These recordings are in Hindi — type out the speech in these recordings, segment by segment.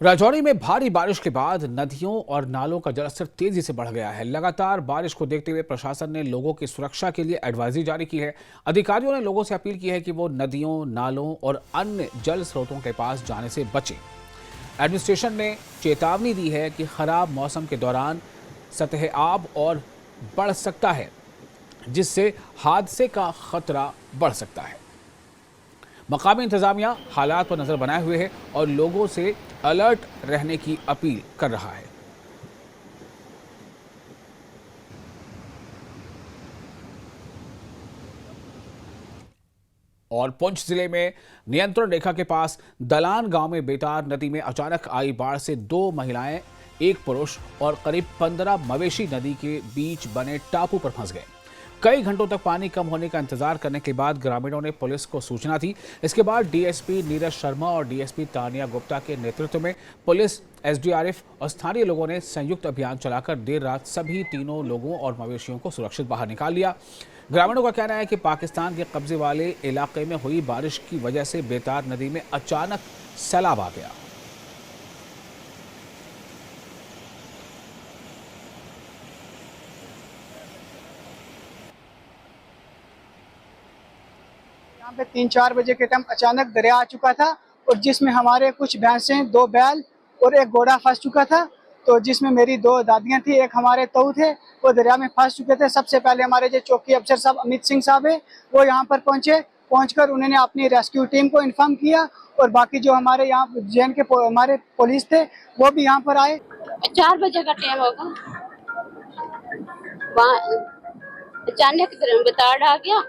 राजौरी में भारी बारिश के बाद नदियों और नालों का जलस्तर तेजी से बढ़ गया है। लगातार बारिश को देखते हुए प्रशासन ने लोगों की सुरक्षा के लिए एडवाइजरी जारी की है। अधिकारियों ने लोगों से अपील की है कि वो नदियों, नालों और अन्य जल स्रोतों के पास जाने से बचें। एडमिनिस्ट्रेशन ने चेतावनी दी है कि खराब मौसम के दौरान सतह आब और बढ़ सकता है, जिससे हादसे का खतरा बढ़ सकता है। मकामी इंतजामिया हालात पर नजर बनाए हुए है और लोगों से अलर्ट रहने की अपील कर रहा है। और पुंछ जिले में नियंत्रण रेखा के पास दलान गांव में बेतार नदी में अचानक आई बाढ़ से 2 महिलाएं, 1 पुरुष और करीब 15 मवेशी नदी के बीच बने टापू पर फंस गए। कई घंटों तक पानी कम होने का इंतजार करने के बाद ग्रामीणों ने पुलिस को सूचना दी। इसके बाद डीएसपी नीरज शर्मा और डीएसपी तानिया गुप्ता के नेतृत्व में पुलिस, एसडीआरएफ और स्थानीय लोगों ने संयुक्त अभियान चलाकर देर रात सभी तीनों लोगों और मवेशियों को सुरक्षित बाहर निकाल लिया। ग्रामीणों का कहना है कि पाकिस्तान के कब्जे वाले इलाके में हुई बारिश की वजह से बेतार नदी में अचानक सैलाब आ गया। यहाँ पे 3-4 बजे के टाइम अचानक दरिया आ चुका था और जिसमें हमारे कुछ भैंसें, 2 बैल और 1 घोड़ा फंस चुका था। तो जिसमें मेरी 2 दादियाँ थी, 1 हमारे तऊ थे, वो दरिया में फंस चुके थे। सबसे पहले हमारे जो चौकी अफसर साहब अमित सिंह साहब है, वो यहाँ पर पहुँचे। पहुँचकर उन्होंने अपनी रेस्क्यू टीम को इन्फॉर्म किया और बाकी जो हमारे यहाँ जैन के हमारे पुलिस थे, वो भी यहाँ पर आए। 4 बजे का टाइम होगा, अचानक बताड़ आ गया।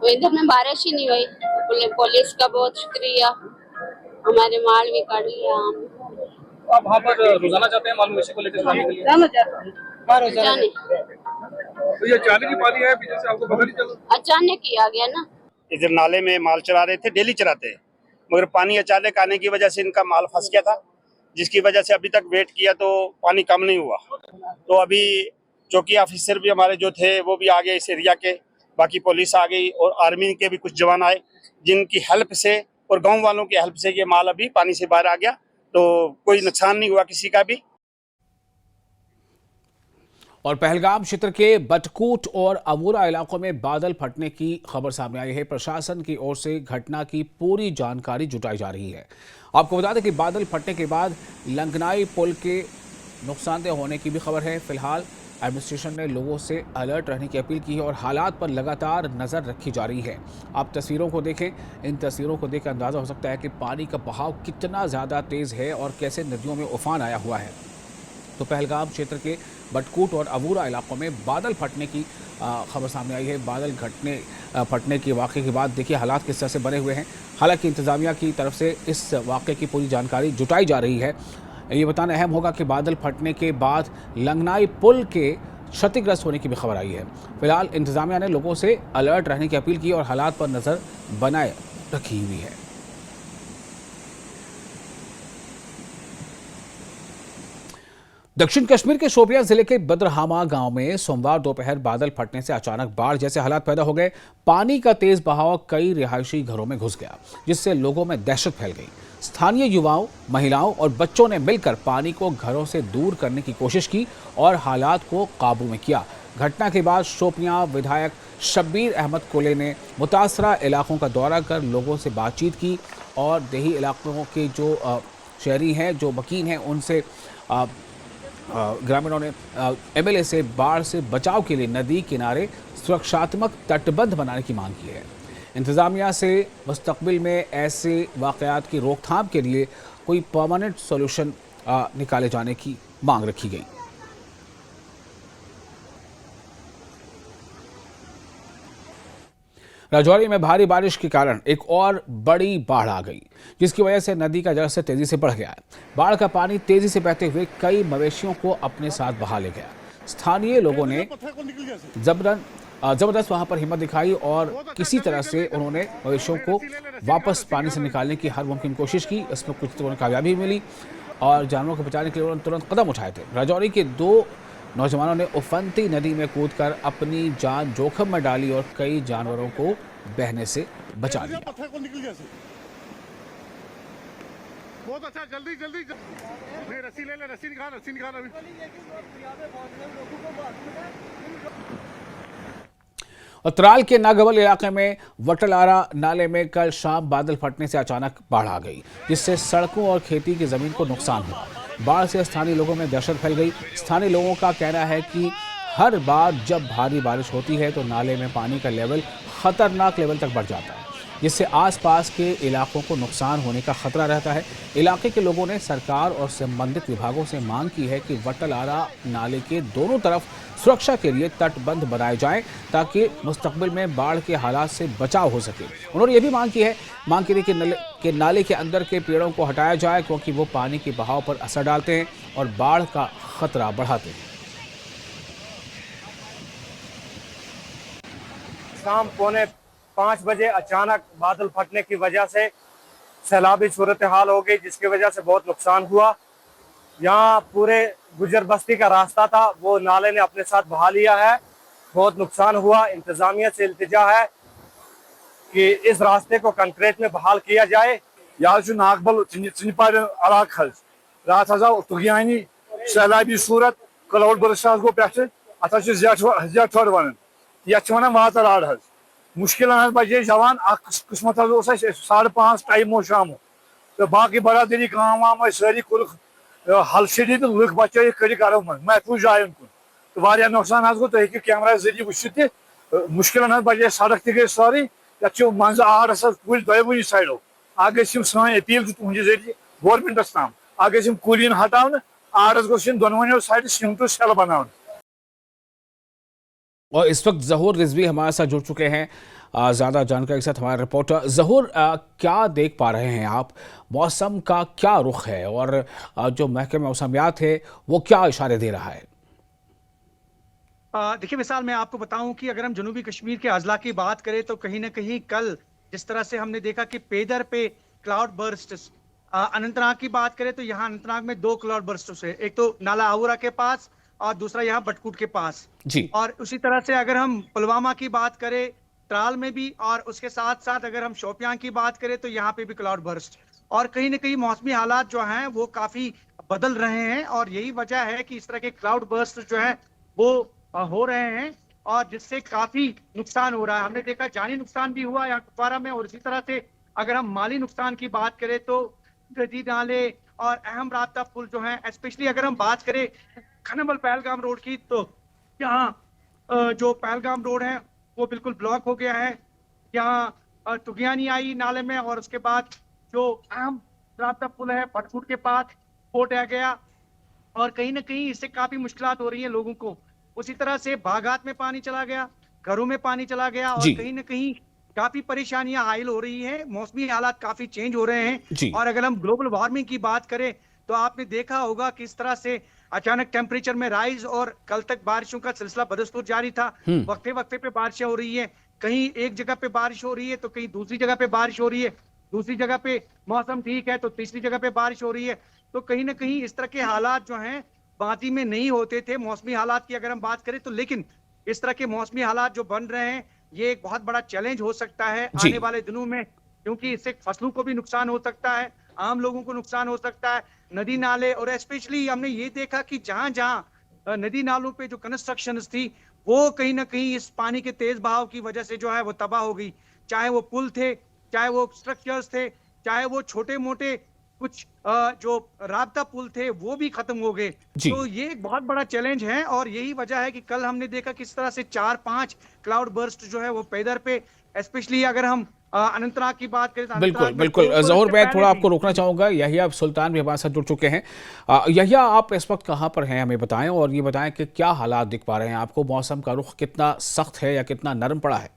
इधर में बारिश ही नहीं हुई। पुलिस का बहुत शुक्रिया, हमारे माल भी काट लिया। आप वहाँ पर रोजाना जाते हैं माल मवेशी को लेकर जाने के लिए? जाने तो ये अचानक ही पानी है, पीछे से आपको पता नहीं चला? अचानक ही आ गया ना। इधर नाले में माल चरा रहे थे, डेली चराते हैं, मगर पानी अचानक आने की वजह से इनका माल फंस गया था, जिसकी वजह से अभी तक वेट किया तो पानी कम नहीं हुआ। तो अभी चौकी ऑफिसर भी हमारे जो थे वो भी आ गए इस एरिया के, बाकी पुलिस आ गई और आर्मी के भी कुछ जवान आए, जिनकी हेल्प से और गांव वालों की हेल्प से ये माल अभी पानी से बाहर आ गया। तो कोई नुकसान नहीं हुआ किसी का भी। और पहलगाम क्षेत्र के बटकूट और अवूरा इलाकों में बादल फटने की खबर सामने आई है। प्रशासन की ओर से घटना की पूरी जानकारी जुटाई जा रही है। आपको बता दें कि बादल फटने के बाद लंगनाई पुल के नुकसानदेह होने की भी खबर है। फिलहाल एडमिनिस्ट्रेशन ने लोगों से अलर्ट रहने की अपील की है और हालात पर लगातार नज़र रखी जा रही है। आप तस्वीरों को देखें, इन तस्वीरों को देखकर अंदाज़ा हो सकता है कि पानी का बहाव कितना ज़्यादा तेज़ है और कैसे नदियों में उफान आया हुआ है। तो पहलगाम क्षेत्र के बटकूट और अवूरा इलाकों में बादल फटने की खबर सामने आई है। बादल फटने के वाक़े के बाद देखिए हालात किस तरह से बने हुए हैं। हालांकि इंतज़ामिया की तरफ से इस वाक़े की पूरी जानकारी जुटाई जा रही है। ये बताना अहम होगा कि बादल फटने के बाद लंगनाई पुल के क्षतिग्रस्त होने की भी खबर आई है। फिलहाल इंतज़ामिया ने लोगों से अलर्ट रहने की अपील की और हालात पर नज़र बनाए रखी हुई है। दक्षिण कश्मीर के शोपियां जिले के बदरहामा गांव में सोमवार दोपहर बादल फटने से अचानक बाढ़ जैसे हालात पैदा हो गए। पानी का तेज बहाव कई रिहायशी घरों में घुस गया, जिससे लोगों में दहशत फैल गई। स्थानीय युवाओं, महिलाओं और बच्चों ने मिलकर पानी को घरों से दूर करने की कोशिश की और हालात को काबू में किया। घटना के बाद शोपियां विधायक शब्बीर अहमद कोले ने मुतासरा इलाकों का दौरा कर लोगों से बातचीत की और देही इलाकों के जो शहरी हैं, जो वकील हैं, उनसे ग्रामीणों ने एमएलए से बाढ़ से बचाव के लिए नदी किनारे सुरक्षात्मक तटबंध बनाने की मांग की है। इंतज़ामिया से मुस्तकबिल में ऐसे वाक़यात की रोकथाम के लिए कोई परमानेंट सॉल्यूशन निकाले जाने की मांग रखी गई। राजौरी में भारी बारिश के कारण एक और बड़ी बाढ़ आ गई, जिसकी वजह से नदी का जलस्तर तेजी से बढ़ गया है। बाढ़ का पानी तेजी से बहते हुए कई मवेशियों को अपने साथ बहा ले गया। स्थानीय लोगों ने जबरदस्त वहां पर हिम्मत दिखाई और किसी तरह से उन्होंने मवेशियों को वापस पानी से निकालने की हर मुमकिन कोशिश की। इसमें कुछ तो उन्हें कामयाबी मिली और जानवरों को बचाने के लिए उन्होंने तुरंत कदम उठाए थे। राजौरी के 2 नौजवानों ने उफनती नदी में कूदकर अपनी जान जोखिम में डाली और कई जानवरों को बहने से बचा लिया। बहुत अच्छा, जल्दी जल्दी नहीं, रस्सी ले ले, रस्सी निकाल अभी। उत्तराल के नागवल इलाके में वटलारा नाले में कल शाम बादल फटने से अचानक बाढ़ आ गई, जिससे सड़कों और खेती की जमीन को नुकसान हुआ। बाढ़ से स्थानीय लोगों में दहशत फैल गई। स्थानीय लोगों का कहना है कि हर बार जब भारी बारिश होती है तो नाले में पानी का लेवल खतरनाक लेवल तक बढ़ जाता है, जिससे आसपास के इलाकों को नुकसान होने का खतरा रहता है। इलाके के लोगों ने सरकार और संबंधित विभागों से मांग की है कि वटलारा नाले के दोनों तरफ सुरक्षा के लिए तटबंध बनाए जाएं, ताकि मुस्तकबिल में बाढ़ के हालात से बचाव हो सके। उन्होंने ये भी मांग की कि नाले के अंदर के पेड़ों को हटाया जाए, क्योंकि वो पानी के बहाव पर असर डालते हैं और बाढ़ का खतरा बढ़ाते हैं। शाम 4:45 बजे अचानक बादल फटने की वजह से सैलाबी सूरत हाल हो गई, जिसकी वजह से बहुत नुकसान हुआ। यहाँ पूरे गुजर बस्ती का रास्ता था, वो नाले ने अपने साथ बहा लिया है, बहुत नुकसान हुआ। इंतजामिया से इल्तिजा है कि इस रास्ते को कंक्रीट में बहाल किया जाए। यह नागबल चिंपार इलाका रात तुगयानी सैलाबी सूरत क्लाउड बर्स्ट गो पे अत जेठर वन ये वन वातर मुश्किल बजे जवान किस्मत 5:30 टाइम शामो तो बाकी बरादरी काम वाम सारी कुल हल सिटी तो लुक बचे कड़ी करो महफूज जायन कुन तो वारिया नुकसान गो तो कैमरा जरिए वो मुश्किल बजे सड़क तक सारी ये मज आड़स कुल दोवनी साइडो सन अपील तुहद जरिए गवर्नमेंटस तम कुल हटान आड़स गोस दोनों साइड सिम टू सेल बना। और इस वक्त जहूर रिजवी हमारे साथ जुड़ चुके हैं ज़्यादा जानकारी के साथ। हमारे रिपोर्टर जहूर, क्या देख पा रहे हैं आप, मौसम का क्या रुख है और जो महकमा मौसमियात है वो क्या इशारे दे रहा है? देखिए विशाल, मैं आपको बताऊं कि अगर हम जनूबी कश्मीर के अजला की बात करें तो कहीं ना कहीं कल जिस तरह से हमने देखा कि पेदर पे क्लाउड बर्स्ट, अनंतनाग की बात करें तो यहाँ अनंतनाग में 2 क्लाउड बर्स्ट है, एक तो नाला आउरा के पास और दूसरा यहाँ बटकूट के पास जी। और उसी तरह से अगर हम पुलवामा की बात करें त्राल में भी, और उसके साथ साथ अगर हम शोपियां की बात करें तो यहाँ पे भी क्लाउड बर्स्ट, और कहीं ना कहीं मौसमी हालात जो हैं वो काफी बदल रहे हैं और यही वजह है कि इस तरह के क्लाउड बर्स्ट जो है वो हो रहे हैं और जिससे काफी नुकसान हो रहा है। हमने देखा जानी नुकसान भी हुआ यहाँ कुपवारा में, और इसी तरह से अगर हम माली नुकसान की बात करें तो गदी नाले और अहम राब्ता पुल जो है, स्पेशली अगर हम बात करें खनबल पहलगाम रोड की, तो यहाँ जो पहलगाम रोड है वो बिल्कुल ब्लॉक हो गया है। यहाँ तुगियानी आई नाले में और उसके बाद जो अहम राब्ता पुल है बटकूट के पास वो टह गया और कहीं ना कहीं इससे काफी मुश्किलात हो रही है लोगों को। उसी तरह से बागात में पानी चला गया, घरों में पानी चला गया और कहीं ना कहीं काफी परेशानियां हायल हो रही हैं। मौसमी हालात काफी चेंज हो रहे हैं और अगर हम ग्लोबल वार्मिंग की बात करें तो आपने देखा होगा कि इस तरह से अचानक टेम्परेचर में राइज और कल तक बारिशों का सिलसिला बदस्तूर जारी था। वक्फे वक्फे पे बारिशें हो रही है, कहीं एक जगह पे बारिश हो रही है तो कहीं दूसरी जगह पे बारिश हो रही है, दूसरी जगह पे मौसम ठीक है तो तीसरी जगह पे बारिश हो रही है। तो कहीं ना कहीं इस तरह के हालात जो हैं मादी में नहीं होते थे मौसमी हालात की अगर हम बात करें तो, लेकिन इस तरह के मौसमी हालात जो बन रहे हैं ये एक बहुत बड़ा चैलेंज हो सकता है आने वाले दिनों में, क्योंकि इससे फसलों को भी नुकसान हो सकता है, आम लोगों को नुकसान हो सकता है, नदी नाले, और स्पेशली हमने ये देखा कि जहां जहां नदी नालों पे जो कंस्ट्रक्शन थी वो कहीं ना कहीं इस पानी के तेज बहाव की वजह से जो है वो तबाह हो गई। चाहे वो पुल थे, चाहे वो स्ट्रक्चर्स थे, चाहे वो छोटे मोटे कुछ जो राब्ता पुल थे वो भी खत्म हो गए। तो ये एक बहुत बड़ा चैलेंज है और यही वजह है कि कल हमने देखा किस तरह से 4-5 क्लाउड बर्स्ट जो है वो पेदर पे, स्पेशली अगर हम अनंतनाग की बात करें तो बिल्कुल जहूर, मैं थोड़ा आपको रोकना चाहूंगा। यहिया सुल्तान भी हमारे साथ जुड़ चुके हैं। यहिया, आप इस वक्त कहाँ पर हैं हमें बताएं और ये बताएं कि क्या हालात दिख पा रहे हैं आपको, मौसम का रुख कितना सख्त है या कितना नरम पड़ा है?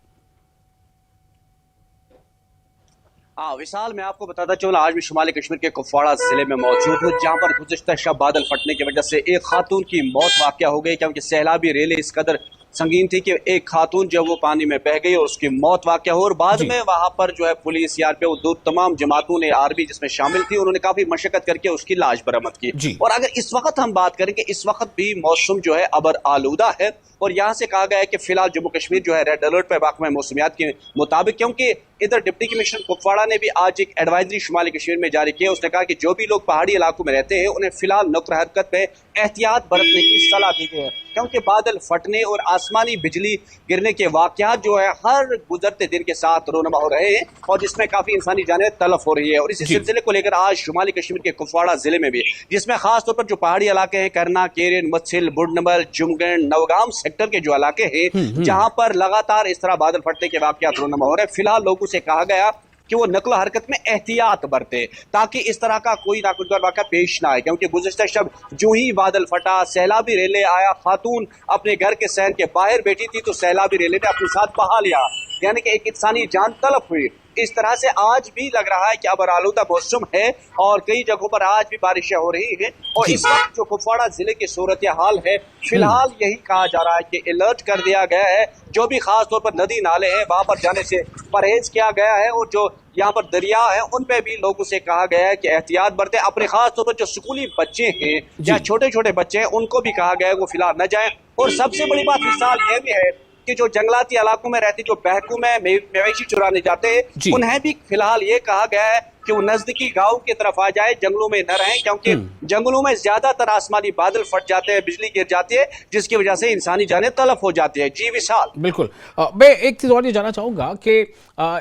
विशाल, मैं आपको बताता चलूं आज भी शुमाली कश्मीर के कुपवाड़ा जिले में मौजूद हूँ, जहाँ पर गुज़िश्ता शब बादल फटने की वजह से एक खातून की मौत वाक़या हो गई, क्योंकि सैलाबी रेले इस कदर संगीन थी कि एक खातून जब वो पानी में बह गई और उसकी मौत वाक़या हो, और बाद में वहां पर जो है पुलिस, सीआरपीएफ, दो तमाम जमातों ने, आर्मी जिसमें शामिल थी, उन्होंने काफी मशक्कत करके उसकी लाश बरामद की। और अगर इस वक्त हम बात करें कि इस वक्त भी मौसम जो है अबर आलूदा है, और यहाँ से कहा गया है कि फिलहाल जम्मू कश्मीर जो है रेड अलर्ट पर महकमा मौसमियात के मुताबिक, क्योंकि इधर डिप्टी कमिश्नर कुपवाड़ा ने भी आज एक एडवाइजरी शुमाली कश्मीर में जारी किया। उसने कहा कि जो भी लोग पहाड़ी इलाकों में रहते हैं उन्हें फिलहाल नुक्र हरकत पे एहतियात बरतने की सलाह दी गई है, क्योंकि बादल फटने और आसमानी बिजली गिरने के वाकयात जो है हर गुजरते दिन के साथ रोनमा हो रहे हैं, और जिसमें काफी इंसानी जानें तलफ हो रही है। और इस सिलसिले को लेकर आज शुमाली कश्मीर के कुपवाड़ा जिले में भी, जिसमें खासतौर पर जो पहाड़ी इलाके हैं, करना, केरन, मत्सिल, बुढ़नमल, जुमगढ़, नवगाम सेक्टर के जो इलाके हैं, जहां पर लगातार इस तरह बादल फटने के वाकयात रोनमा हो रहे हैं, फिलहाल लोगों से कहा गया कि वो नकल हरकत में एहतियात बरते, ताकि इस तरह का कोई नाखुशगवार वाक़या पेश ना आए। क्योंकि गुज़िश्ता शब जो ही बादल फटा, सैलाबी रेले आया, खातून अपने घर के सहन के बाहर बैठी थी तो सैलाबी रेले ने अपने साथ बहा लिया, यानी कि एक इंसानी जान तलफ हुई। इस तरह से आज भी लग रहा है कि अबर आलूदा मौसम है, और कई जगहों पर आज भी बारिशें हो रही हैं। और इस वक्त जो कुपवाड़ा जिले की सूरत हाल है, फिलहाल यही कहा जा रहा है कि अलर्ट कर दिया गया है। जो भी खास तौर पर नदी नाले हैं वहां पर जाने से परहेज किया गया है, और जो यहाँ पर दरिया है उन पे भी लोगों से कहा गया है कि एहतियात बरतें। अपने खास तौर पर जो स्कूली बच्चे हैं या छोटे छोटे बच्चे हैं, उनको भी कहा गया है वो फिलहाल न जाएं। और सबसे बड़ी बात मिसाल ये भी है कि जो जंगलाती इलाकों में रहते, जो बहकू में मवेशी चुराने जाते हैं, उन्हें भी फिलहाल ये कहा गया है कि वो नजदीकी गांव की तरफ आ जाए, जंगलों में न रहें, क्योंकि जंगलों में ज्यादातर आसमानी बादल फट जाते हैं, बिजली गिर जाती है, जिसकी वजह से इंसानी जानें तलफ हो जाती है। जी विशाल। बिल्कुल। मैं एक चीज और ये जानना चाहूंगा कि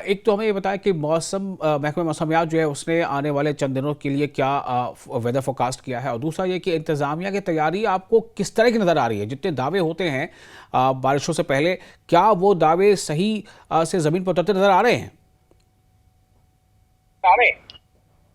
एक तो हमें ये बताया कि मौसम महकमा मौसमियात जो है उसने आने वाले चंद दिनों के लिए क्या वेदर फोरकास्ट किया है, और दूसरा ये कि इंतजामिया की तैयारी आपको किस तरह की नजर आ रही है। जितने दावे होते हैं बारिशों से पहले, क्या वो दावे सही से जमीन पर उतरते नजर आ रहे हैं?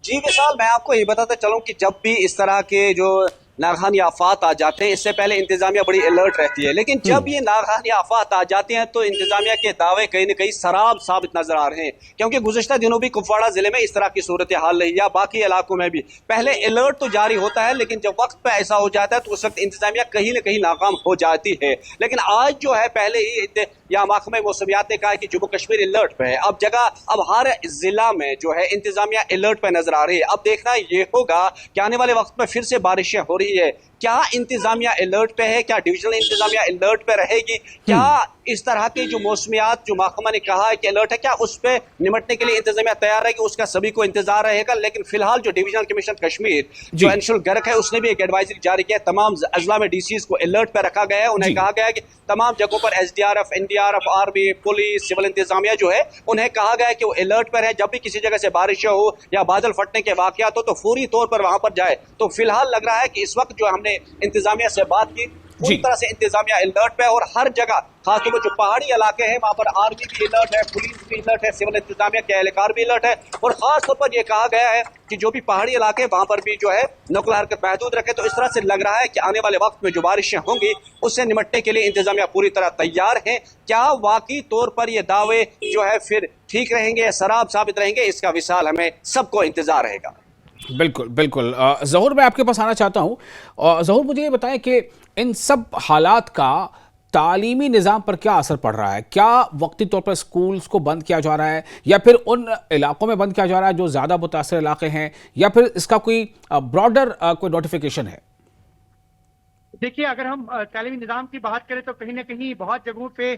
जी विशाल, मैं आपको ये बताता चलूं कि जब भी इस तरह के जो नागहानी आफात आ जाते हैं, इससे पहले इंतजामिया बड़ी अलर्ट रहती है, लेकिन जब ये नागहानी आफात आ जाते हैं तो इंतजामिया के दावे कहीं न कहीं सराब साबित नजर आ रहे हैं। क्योंकि गुज़िश्ता दिनों भी कुपवाड़ा जिले में इस तरह की सूरत हाल रही, या बाकी इलाकों में भी पहले अलर्ट तो जारी होता है, लेकिन जब वक्त पे ऐसा हो जाता है तो उस वक्त इंतजामिया कहीं न कहीं नाकाम हो जाती है। लेकिन आज जो है पहले ही या महकमा मौसमियात ने कहा कि जम्मू कश्मीर अलर्ट पे है। अब हर जिला में जो है इंतजामिया अलर्ट पे नजर आ रही है। अब देखना ये होगा कि आने वाले वक्त में फिर से बारिशें हो रही है, क्या इंतजामिया अलर्ट पे है, क्या डिविजनल इंतजामिया अलर्ट पे रहेगी, क्या इस तरह की जो मौसमियात जो महकमा ने कहा है कि अलर्ट है, क्या उस पर निपटने के लिए इंतजामिया तैयार रहेगी, उसका सभी को इंतजार रहेगा। लेकिन फिलहाल जो डिविजनल कमिश्नर कश्मीर जो अंशुल गर्ग है, उसने भी एक एडवाइजरी जारी किया, तमाम अजला में डीसीज को अलर्ट पे रखा गया है। उन्हें कहा गया है कि तमाम जगहों पर SDRF, NDRF, army, police, civil इंतजामिया जो है उन्हें कहा गया है कि वो अलर्ट पर है। जब भी किसी जगह से बारिश हो या बादल फटने के वाकयात हो तो फौरी तौर पर वहां पर जाए। तो फिलहाल लग रहा है कि इस वक्त जो हमने इंतजामिया से बात की, पूरी तरह से इंतजामिया अलर्ट पे, और हर जगह खासतौर पर जो पहाड़ी इलाके हैं वहां पर आर्मी भी अलर्ट है, पुलिस भी अलर्ट है, सिविल इंतजामिया के एहलकार भी अलर्ट है। और खासतौर पर यह कहा गया है कि जो भी पहाड़ी इलाके वहां पर भी जो है नकल हरकत महदूद रखे। तो इस तरह से लग रहा है कि आने वाले वक्त में जो बारिशें होंगी उससे निपटने के लिए इंतजामिया पूरी तरह तैयार है। क्या वाकई तौर पर ये दावे जो है फिर ठीक रहेंगे या सराब साबित रहेंगे, इसका विशाल हमें सबको इंतजार रहेगा। बिल्कुल बिल्कुल। ज़हूर, मैं आपके पास आना चाहता हूँ। ज़हूर, मुझे ये बताएं कि इन सब हालात का तालीमी निज़ाम पर क्या असर पड़ रहा है? क्या वक्ती तौर पर स्कूल्स को बंद किया जा रहा है, या फिर उन इलाकों में बंद किया जा रहा है जो ज़्यादा मुतासर इलाके हैं, या फिर इसका कोई ब्रॉडर कोई नोटिफिकेशन है? देखिए, अगर हम तालीमी निज़ाम की बात करें तो कहीं ना कहीं बहुत जगहों पे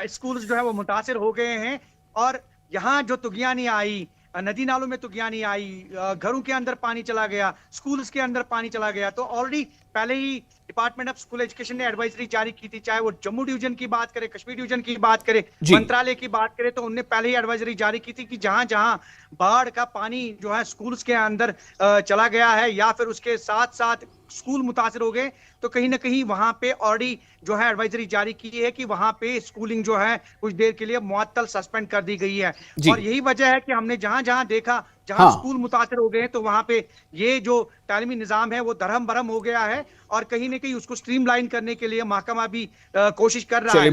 स्कूल्स जो है वो मुतासर हो गए हैं, और यहाँ जो तुगयानी आई, नदी नालों में तुगयानी आई, घरों के अंदर पानी चला गया, स्कूल्स के अंदर पानी चला गया। तो ऑलरेडी पहले ही डिपार्टमेंट ऑफ स्कूल एजुकेशन ने एडवाइजरी जारी की थी, चाहे वो जम्मू डिवीजन की बात करें, कश्मीर डिवीजन की बात करें, मंत्रालय की बात करें, तो उनने पहले ही एडवाइजरी जारी की थी कि जहां जहां बाढ़ का पानी जो है स्कूल्स के अंदर चला गया है, या फिर उसके साथ साथ स्कूल मुतासर हो गए, तो कहीं ना कहीं वहां पे ऑलरेडी जो है एडवाइजरी जारी की है कि वहां पे स्कूलिंग जो है कुछ देर के लिए मुअत्तल सस्पेंड कर दी गई है। और यही वजह है कि हमने जहां जहां देखा, जहां स्कूल मुतासर हो गए, तो वहां पे ये जो तालीमी निज़ाम है वो दरहम बरहम हो गया है, और कहीं ना कहीं उसको स्ट्रीमलाइन करने के लिए महकमा भी कोशिश कर रहा है।